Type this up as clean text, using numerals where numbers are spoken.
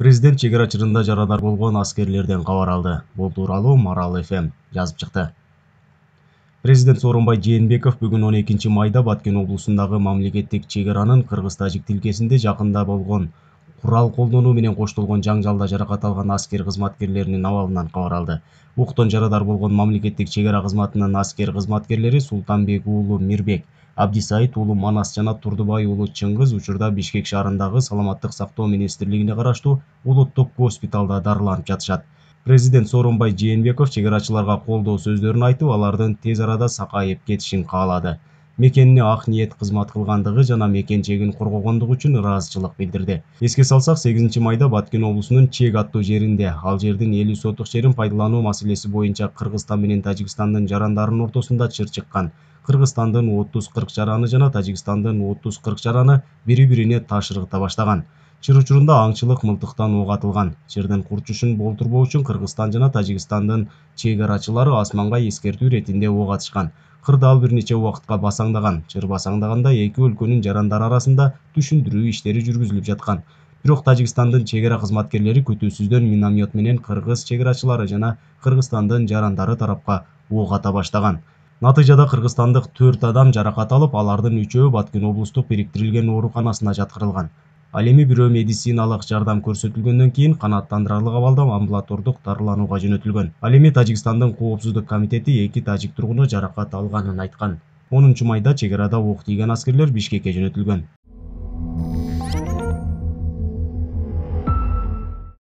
Президент чегара чырында жарадар болгон аскерлерден кабар алды. Бул тууралуу Марал ФМ жазып чыкты. Президент Сооронбай Жээнбеков бүгүн 12 майда Баткен облусундагы мамлекеттик чегаранын кыргыз-тажик тилкесинде жакында болгон курал колдонуу менен коштолгон жаңжалда жаракат алган аскер кызматкерлеринин абалынан кабар алды. Уктон жарадар болгон мамлекеттик чегара кызматынын аскер кызматкерлери Султанбек уулу Мирбек, Абдисайыт уулу Манас жана Турдубай уулу Чыңгыз учурда Бишкек шаарындагы Саламаттык сактоо министрлигине караштуу улуттук госпиталда дарыланып жатышат. Президент Сооронбай Жээнбеков чегарачыларга колдоо сөздөрүн айтып, алардын тез арада сакайып кетишин каалады. Мекенине ак ниет кызмат кылгандыгы жана мекен чегин коргогондугу үчүн ыраазычылык билдирди. Эске салсак, 8 майда Баткен облусунун Чек аттуу жеринде ал жердин 50 сотук жерин пайдалануу маселеси боюнча Кыргызстан менен Тажикстандын жарандарынын ортосунда чыр чыккан. Кыргызстандын 30-40 жараны жана Тажикстандын 30-40 жараны бири-бирине ташырыгыта баштаган. Чыр учурунда аңчылык мылтыктан ок атылган. Жердин курчушун болтурбоо үчүн Кыргызстан жана Тажикстандын чегарачылары асманга эскертүү иретинде ок атышкан. Кырдаал ал бир нече убакытка басаңдаган. Чыр басаңдаганда эки өлкөнүн жарандары арасында түшүндүрүү иштери жүргүзүлүп жаткан. Бирок Тажикстандын чегара кызматкерлери күтүүсүздөн миномет менен кыргыз чегарачылары жана Кыргызстандын жарандары тарапка ок ата баштаган. Натыйжада кыргызстандык 4 адам жаракат алып, алардын 3-өө Баткен облустук бириктирилген ооруканасына жаткырылган. Ал эми бирөө медициналык жардам көрсөтүлгөндөн кийин канааттандырарлык абалда амбулатордук дарыланууга жөнөтүлгөн. Ал эми Тажикстандын коопсуздук комитети 2 тажик тургуну жаракат алганын айткан. 10 майда чегарада ок тийген аскерлер Бишкекке жөнөтүлгөн.